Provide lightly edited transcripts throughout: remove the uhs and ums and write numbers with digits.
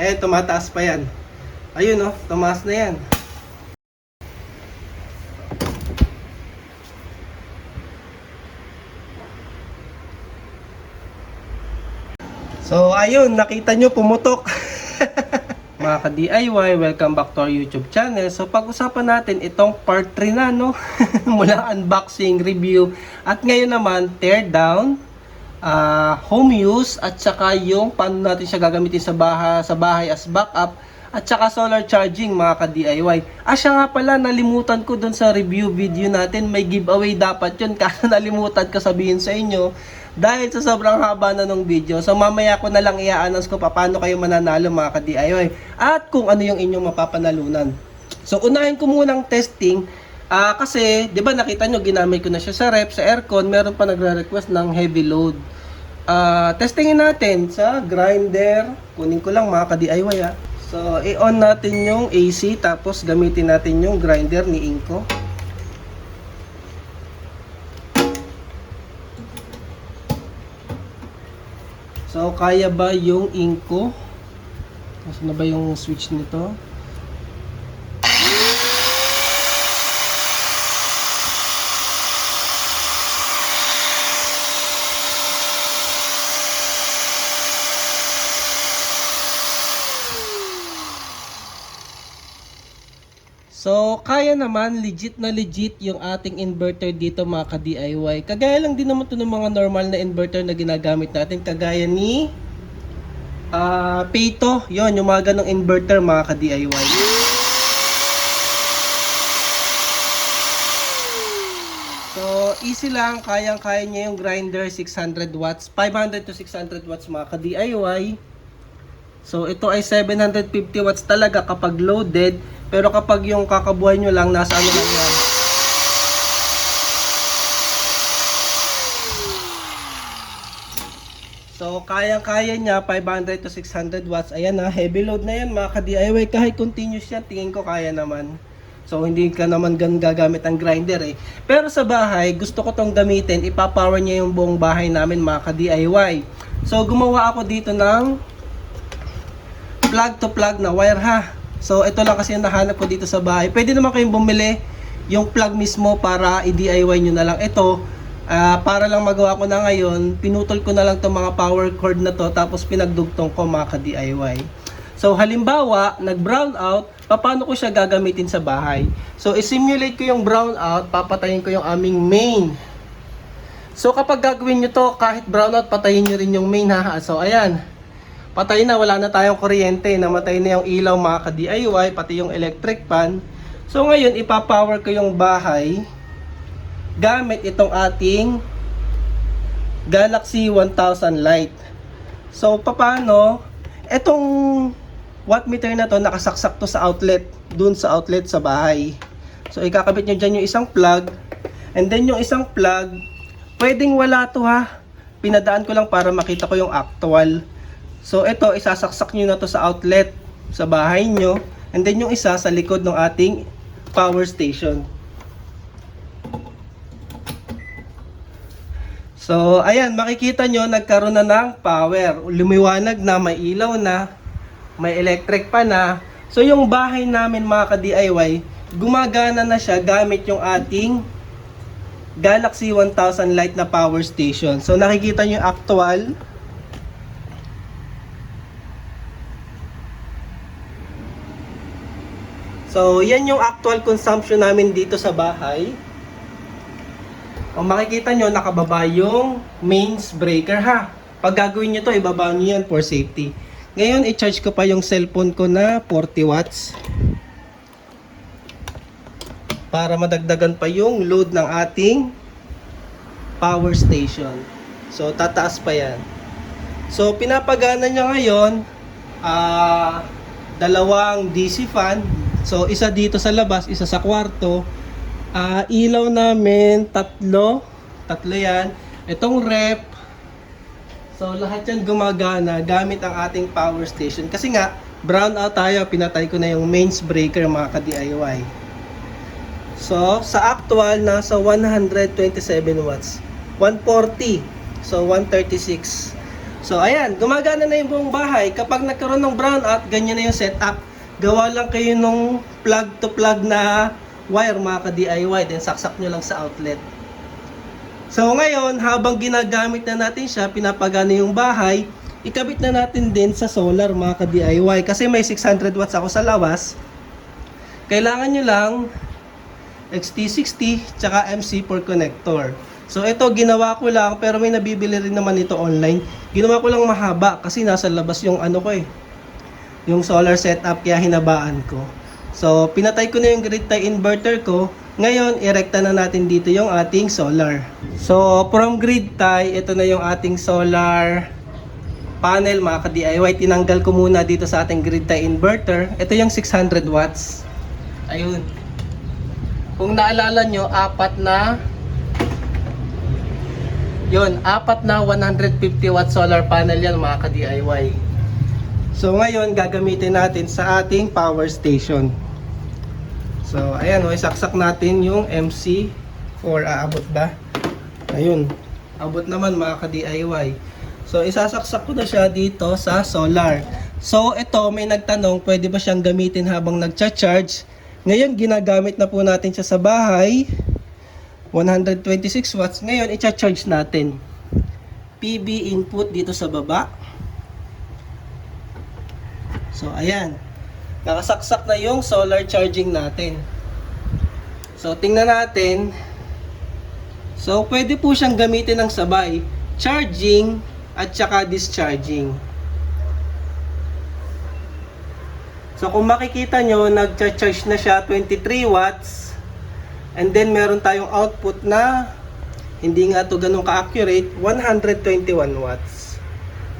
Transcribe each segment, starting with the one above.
Eh, tumataas pa yan. Ayun oh, tumaas na yan. So, ayun, nakita nyo pumutok. Mga ka-DIY, welcome back to our YouTube channel. So, pag-usapan natin itong part 3 na, no? Mula unboxing, review, at ngayon naman, tear down, home use, at saka yung paano natin siya gagamitin sa bahay as backup, at saka solar charging, mga ka-DIY. Siya nga pala, nalimutan ko dun sa review video natin, may giveaway dapat yun, kasi nalimutan ko sabihin sa inyo, dahil sa sobrang haba na ng video. So mamaya ko na lang i-announce ko paano kayo mananalo, mga ka-DIY, at kung ano yung inyong mapapanalunan. So unahin ko munang testing, kasi 'di ba nakita nyo ginamit ko na siya sa rep, sa aircon, meron pa nagre-request ng heavy load. Testingin natin sa grinder. Kunin ko lang, mga ka-DIY. So i-on natin yung AC, tapos gamitin natin yung grinder ni Inco. So, kaya ba yung Inco? Nasaan na ba yung switch nito? So, kaya naman, legit na legit yung ating inverter dito, mga ka-DIY. Kagaya lang din naman ito ng mga normal na inverter na ginagamit natin. Kagaya ni Peito. Yon, yung mga ganong inverter, mga ka-DIY. So, easy lang. Kayang-kaya niya yung grinder, 600 watts. 500 to 600 watts, mga ka-DIY. So, ito ay 750 watts talaga kapag loaded. Pero kapag yung kakabuhay nyo lang, nasa ano lang yan. So, kayang-kaya niya, 500 to 600 watts. Ayan na, heavy load na yan, mga ka-DIY. Kahit continuous yan, tingin ko kaya naman. So, hindi ka naman gagamit ang grinder eh. Pero sa bahay, gusto ko tong gamitin. Ipapower niya yung buong bahay namin, mga ka-DIY. So, gumawa ako dito ng plug-to-plug na wire, ha. So, ito lang kasi yung nahanap ko dito sa bahay. Pwede naman kayong bumili yung plug mismo para i-DIY nyo na lang. Ito, para lang magawa ko na ngayon, pinutol ko na lang itong mga power cord na to, tapos pinagdugtong ko, mga ka-DIY. So, halimbawa, nag-brown out, paano ko siya gagamitin sa bahay? So, i-simulate ko yung brown out, papatayin ko yung aming main. So, kapag gagawin nyo to, kahit brown out, patayin nyo rin yung main, ha. So, ayan. Patay na, wala na tayong kuryente, namatay na yung ilaw, mga ka-DIY, pati yung electric fan. So ngayon, ipapower ko yung bahay gamit itong ating Galaxy 1000 Lite. So paano? Etong wattmeter na to, nakasaksak to sa outlet, dun sa outlet sa bahay. So ikakabit nyo dyan yung isang plug, and then yung isang plug, pwedeng wala to, ha. Pinadaan ko lang para makita ko yung actual. So ito, isasaksak nyo na to sa outlet sa bahay nyo, and then yung isa sa likod ng ating power station. So ayan, makikita nyo nagkaroon na ng power. Lumiwanag na, may ilaw na, may electric pa na. So yung bahay namin, mga ka-DIY, gumagana na siya gamit yung ating Galaxy 1000 Lite na power station. So nakikita nyo yung actual. So, yan yung actual consumption namin dito sa bahay. Kung makikita nyo, nakababa yung mains breaker, ha. Pag gagawin nyo to, ibaba nyo yan for safety. Ngayon, i-charge ko pa yung cellphone ko na 40 watts. Para madagdagan pa yung load ng ating power station. So, tataas pa yan. So, pinapagana niya ngayon, dalawang DC fan. So, isa dito sa labas, isa sa kwarto. Ilaw namin, tatlo yan. Itong rep. So, lahat yan gumagana gamit ang ating power station. Kasi nga, brown out tayo, pinatay ko na yung mains breaker, mga ka-DIY. So, sa actual, nasa 127 watts. 140. So, 136. So ayan, gumagana na yung buong bahay. Kapag nagkaroon ng brownout, ganyan na yung setup. Gawa lang kayo nung plug to plug na wire mga ka-DIY, then saksak nyo lang sa outlet. So ngayon, habang ginagamit na natin siya, pinapagana yung bahay, ikabit na natin din sa solar mga ka-DIY. Kasi may 600 watts ako sa lawas. Kailangan nyo lang XT60 tsaka MC4 connector. So ito ginawa ko lang, pero may nabibili rin naman ito online. Ginawa ko lang mahaba kasi nasa labas yung ano ko yung solar setup, kaya hinabaan ko. So pinatay ko na yung grid tie inverter ko. Ngayon irekta na natin dito yung ating solar. So from grid tie, ito na yung ating solar panel mga ka-DIY. Tinanggal ko muna dito sa ating grid tie inverter. Ito yung 600 watts. Ayun. Kung naalala nyo, apat na 150 watt solar panel yan mga ka-DIY. So ngayon gagamitin natin sa ating power station. So ayan, isaksak natin yung MC4. Aabot ba? Ayun, abot naman mga ka-DIY. So isasaksak ko na siya dito sa solar. So ito, may nagtanong, pwede ba siyang gamitin habang nagcha-charge? Ngayon ginagamit na po natin siya sa bahay. 126 watts. Ngayon, i-charge natin. PB input dito sa baba. So, ayan. Nakasaksak na yung solar charging natin. So, tingnan natin. So, pwede po siyang gamitin ng sabay. Charging at saka discharging. So, kung makikita nyo, nag-charge na siya 23 watts. And then meron tayong output na hindi nga to ganun ka-accurate, 121 watts.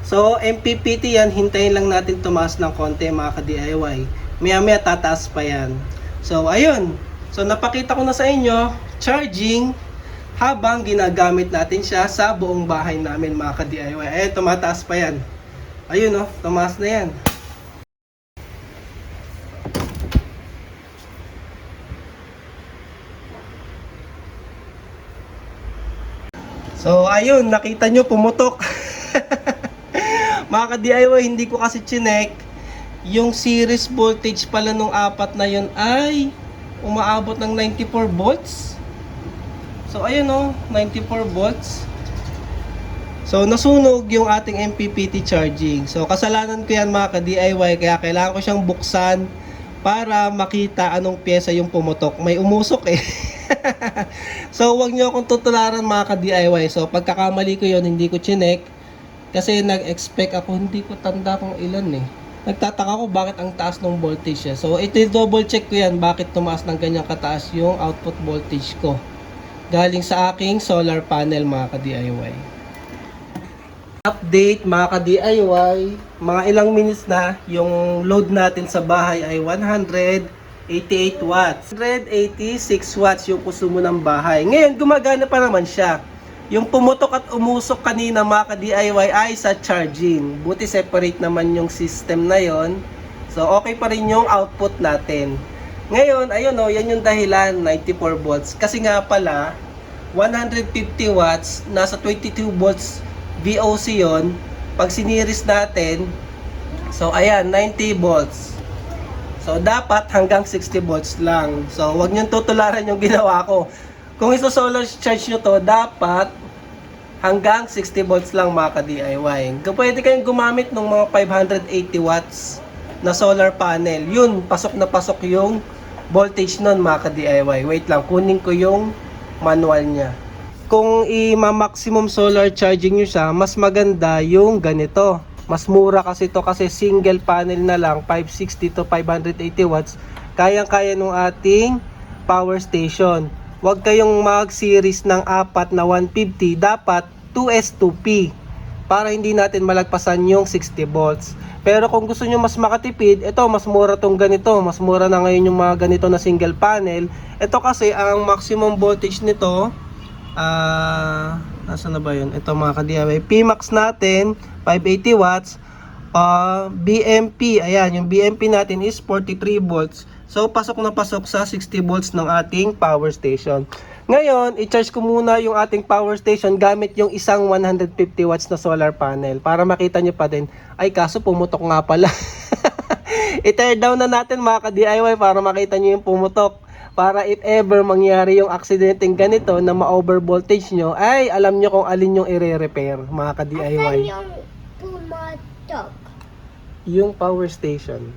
So MPPT yan, hintayin lang natin tumaas ng konti mga ka-DIY. Maya tataas pa yan. So ayun. So napakita ko na sa inyo, charging habang ginagamit natin siya sa buong bahay namin mga ka-DIY. Ayun, tumataas pa yan. Ayun tumaas na yan. So ayun, nakita nyo pumutok. Mga ka-DIY, hindi ko kasi chinek. Yung series voltage pala nung apat na yun ay umaabot ng 94 volts. So ayun 94 volts. So nasunog yung ating MPPT charging. So kasalanan ko yan mga ka-DIY, kaya kailangan ko siyang buksan para makita anong pyesa yung pumutok. May umusok So wag nyo akong tutularan mga ka-DIY. So pagkakamali ko yon, hindi ko chinek. Kasi nag-expect ako, hindi ko tanda kung ilan Nagtataka ko bakit ang taas ng voltage niya. So ito double check ko yan, bakit tumaas ng ganyang kataas yung output voltage ko. Galing sa aking solar panel mga ka-DIY. Update mga ka-DIY, mga ilang minutes na yung load natin sa bahay ay 188 watts. 186 watts yung konsumo ng bahay. Ngayon, gumagana pa naman siya. Yung pumutok at umusok kanina mga ka-DIY ay sa charging. Buti separate naman yung system na yon. So, okay pa rin yung output natin. Ngayon, ayun yan yung dahilan, 94 volts. Kasi nga pala, 150 watts, nasa 22 volts VOC yon. Pag siniris natin, so ayan, 90 volts. So, dapat hanggang 60 volts lang. So, wag niyong tutularan yung ginawa ko. Kung iso-solar charge nyo to, dapat hanggang 60 volts lang mga ka-DIY. Pwede kayong gumamit ng mga 580 watts na solar panel. Yun, pasok na pasok yung voltage nun mga ka-DIY. Wait lang, kunin ko yung manual niya. Kung i-maximum solar charging nyo siya, mas maganda yung ganito. Mas mura kasi to, kasi single panel na lang 560 to 580 watts. Kayang-kaya nung ating power station. Huwag kayong mag-series ng apat na 150, dapat 2S2P para hindi natin malagpasan yung 60 volts. Pero kung gusto nyo mas makatipid, ito mas mura tong ganito. Mas mura na ngayon yung mga ganito na single panel. Ito kasi ang maximum voltage nito, nasa na ba yun? Ito mga ka-DIY, Pmax natin 580 watts. BMP, ayan, yung BMP natin is 43 volts. So pasok na pasok sa 60 volts ng ating power station. Ngayon, i-charge ko muna yung ating power station gamit yung isang 150 watts na solar panel para makita nyo pa din. Ay, kaso pumutok nga pala. I-tear down na natin mga ka-DIY para makita nyo yung pumutok. Para if ever mangyari yung aksidenteng ganito na ma-over voltage nyo, ay alam nyo kung alin yung i-repair mga ka-DIY. Asan yung pumatok? Yung power station.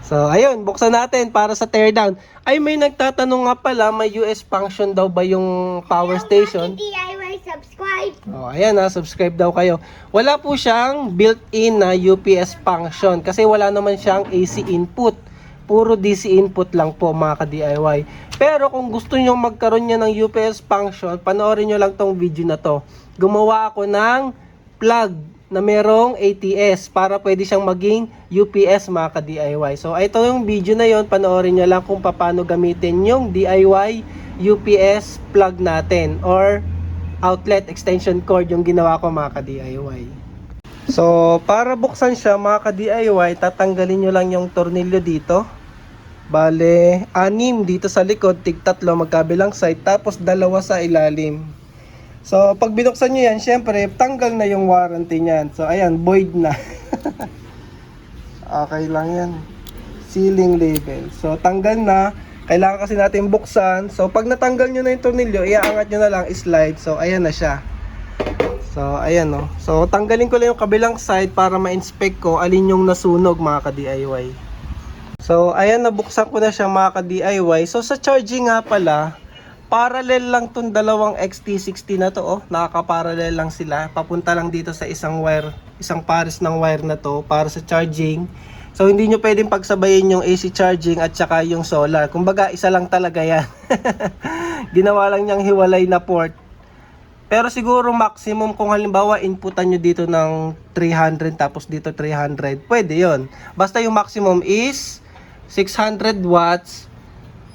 So, ayun, buksan natin para sa tear down. Ay, may nagtatanong nga pala, may US function daw ba yung power station? DIY, subscribe. Oh, ayan na, subscribe daw kayo. Wala po siyang built-in na UPS function kasi wala naman siyang AC input. Puro DC input lang po mga ka-DIY. Pero kung gusto nyo magkaroon niya ng UPS function, panoorin nyo lang tong video na to. Gumawa ako ng plug na merong ATS para pwede siyang maging UPS mga ka-DIY. So ito yung video na yon, panoorin nyo lang kung paano gamitin yung DIY UPS plug natin or outlet extension cord yung ginawa ko mga ka-DIY. So para buksan siya mga ka-DIY, tatanggalin nyo lang yung tornilyo dito. Bale, 6 dito sa likod, tig 3 magkabilang side, tapos 2 sa ilalim. So, pag binuksan nyo yan, syempre, tanggal na yung warranty nyan. So, ayan, void na. Okay lang yan. Sealing label. So, tanggal na. Kailangan kasi natin buksan. So, pag natanggal nyo na yung tornilyo, iaangat nyo na lang, slide. So, ayan na siya. So, ayan no. So, tanggalin ko lang yung kabilang side para ma-inspect ko alin yung nasunog mga ka-DIY. So, ayan, nabuksan ko na siya mga ka-DIY. So, sa charging nga pala, parallel lang tong dalawang XT60 na to, oh. Nakaka-parallel lang sila. Papunta lang dito sa isang wire, isang pares ng wire na to para sa charging. So, hindi nyo pwedeng pagsabayin yung AC charging at saka yung solar. Kumbaga, isa lang talaga yan. Ginawa lang niyang hiwalay na port. Pero siguro maximum kung halimbawa inputan nyo dito ng 300 tapos dito 300, pwede yon. Basta yung maximum is 600 watts,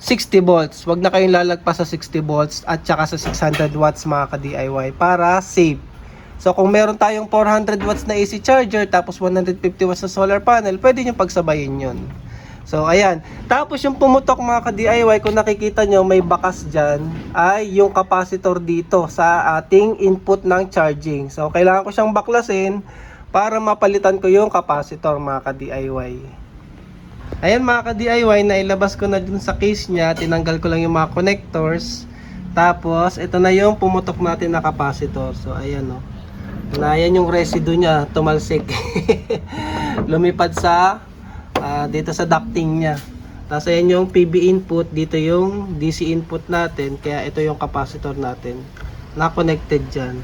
60 volts. Wag na kayong lalagpas sa 60 volts at saka sa 600 watts mga ka-DIY para safe. So kung meron tayong 400 watts na AC charger tapos 150 watts na solar panel, pwede nyo pagsabayin yun. So ayan. Tapos yung pumutok mga ka-DIY, kung nakikita nyo may bakas dyan, ay yung capacitor dito sa ating input ng charging. So kailangan ko siyang baklasin para mapalitan ko yung capacitor mga ka-DIY. Ayan mga ka-DIY, nailabas ko na dun sa case niya, tinanggal ko lang yung mga connectors. Tapos, ito na yung pumutok natin na capacitor. So, ayan o. Ayan yung residue niya, tumalsik. Lumipad sa, dito sa ducting niya. Tapos, ayan yung PB input, dito yung DC input natin. Kaya, ito yung capacitor natin. Na-connected dyan.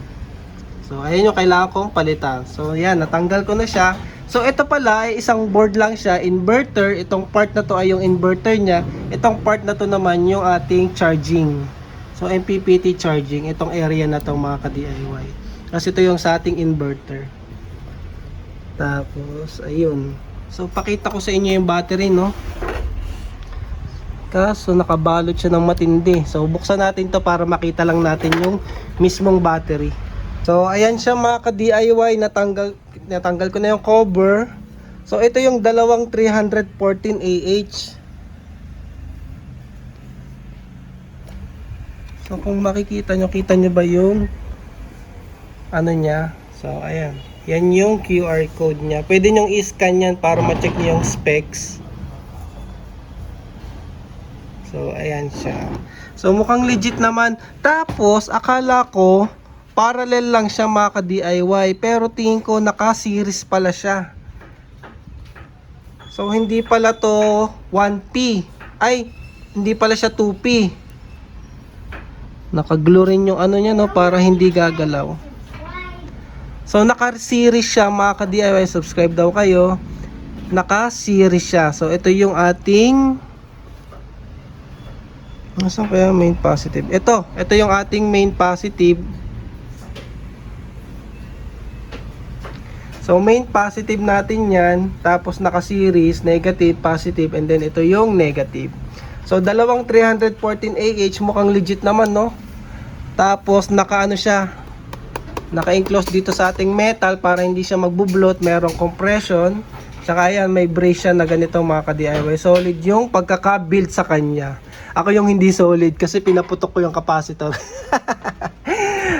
So, ayan yung kailangan kong palitan. So, ayan, natanggal ko na siya. So, ito pala ay isang board lang siya, inverter. Itong part na to ay yung inverter niya. Itong part na to naman yung ating charging. So, MPPT charging. Itong area na to mga ka-DIY. Kasi ito yung sa ating inverter. Tapos, ayun. So, pakita ko sa inyo yung battery, no? Kaso, nakabalot siya ng matindi. So, buksan natin to para makita lang natin yung mismong battery. So, ayan siya mga ka-DIY, natanggal ko na yung cover. So, ito yung dalawang 314AH. So, kung makikita nyo, kita nyo ba yung ano niya? So, ayan. Yan yung QR code niya. Pwede nyong i-scan yan para ma-check nyo yung specs. So, ayan siya. So, mukhang legit naman. Tapos, akala ko parallel lang siya mga ka-DIY, pero tingin ko naka-series pala siya. So hindi pala to 1P. Ay, hindi pala siya 2P. Naka-glue rin yung ano niya, no, para hindi gagalaw. So naka-series siya mga ka-DIY, subscribe daw kayo. Naka-series siya. So ito yung ating, nasaan kaya main positive? Ito yung ating main positive. So main positive natin yan, tapos naka-series, negative, positive, and then ito yung negative. So dalawang 314AH, mukhang legit naman, no? Tapos naka-ano siya, naka-enclose dito sa ating metal para hindi siya magbublot, merong compression. Tsaka ayan, may brace siya na ganito mga ka-DIY. Solid yung pagkaka-build sa kanya. Ako yung hindi solid kasi pinaputok ko yung capacitor.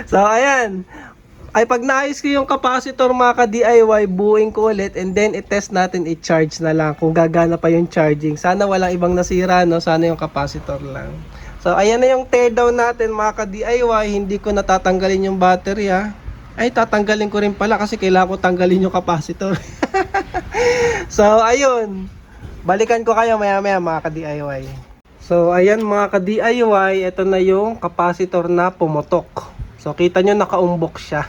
So, ayan. Ay, pag naayos ko yung capacitor mga ka-DIY, buuin ko ulit and then i-test natin, i-charge na lang kung gagana pa yung charging. Sana walang ibang nasira, no? Sana yung capacitor lang. So, ayan na yung teardown natin mga ka-DIY. Hindi ko natatanggalin yung battery, ha. Ay, tatanggalin ko rin pala kasi kailangan ko tanggalin yung capacitor. So, ayun. Balikan ko kayo maya-maya mga ka-DIY. So, ayan mga ka-DIY. Ito na yung capacitor na pumutok. So, kita nyo nakaumbok siya.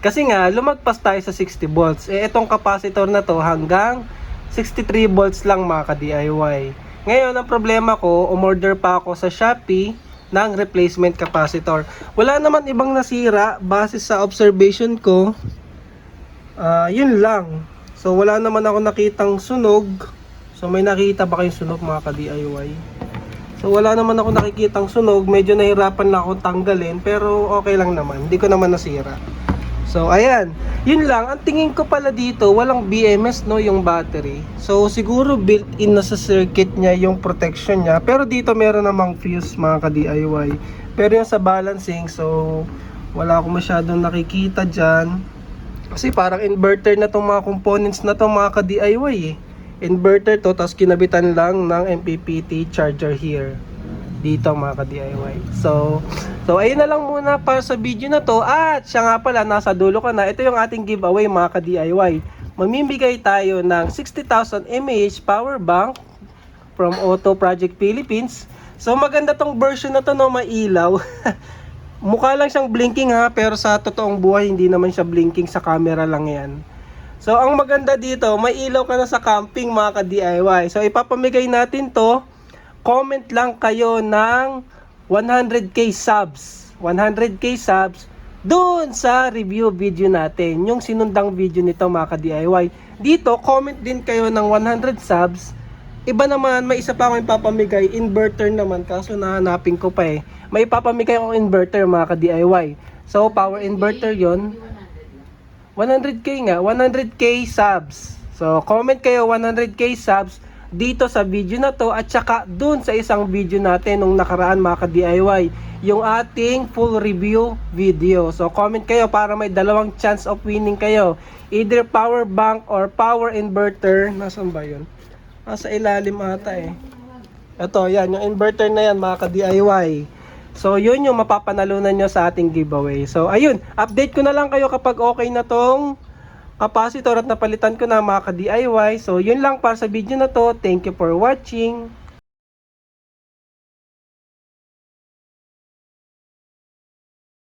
Kasi nga, lumagpas tayo sa 60 volts. Eh, itong capacitor na to hanggang 63 volts lang mga ka-DIY. Ngayon, ang problema ko, umorder pa ako sa Shopee ng replacement capacitor. Wala naman ibang nasira base sa observation ko. Yun lang. So, wala naman ako nakitang sunog. So, may nakita ba kayong sunog mga ka-DIY? So, wala naman ako nakikitang sunog. Medyo nahirapan na ako tanggalin. Pero, okay lang naman. Hindi ko naman nasira. So, ayan. Yun lang. Ang tingin ko pala dito, walang BMS, no, yung battery. So, siguro built-in na sa circuit niya yung protection niya. Pero dito, meron namang fuse, mga ka-DIY. Pero yung sa balancing, so, wala akong masyadong nakikita dyan. Kasi parang inverter na tong mga components na to, mga ka-DIY, eh. Inverter to, tapos kinabitan lang ng MPPT charger here dito mga ka-DIY. So ayun na lang muna para sa video na to. At siya nga pala, nasa dulo ka na. Ito yung ating giveaway mga ka-DIY. Mamimigay tayo ng 60,000 mAh power bank from Auto Project Philippines. So maganda tong version na to, no, mailaw. Mukha lang siyang blinking, ha, pero sa totoong buhay hindi naman siya blinking, sa camera lang yan. So, ang maganda dito, may ilaw ka na sa camping mga ka-DIY. So, ipapamigay natin to. Comment lang kayo ng 100k subs. 100k subs doon sa review video natin. Yung sinundang video nito mga ka-DIY. Dito, comment din kayo ng 100 subs. Iba naman, may isa pa akong ipapamigay. Inverter naman, kaso nahanapin ko pa eh. May ipapamigay akong inverter mga ka-DIY. So, power inverter yon. 100k nga, 100k subs. So, comment kayo 100k subs dito sa video na to at saka dun sa isang video natin nung nakaraan mga ka-DIY, yung ating full review video. So, comment kayo para may dalawang chance of winning kayo. Either power bank or power inverter. Nasaan ba yun? Sa ilalim ata eh. Ito, yan, yung inverter na yan mga ka-DIY. So, yun yung mapapanalunan nyo sa ating giveaway. So, ayun. Update ko na lang kayo kapag okay na tong capacitor at napalitan ko na mga ka-DIY. So, yun lang para sa video na to. Thank you for watching.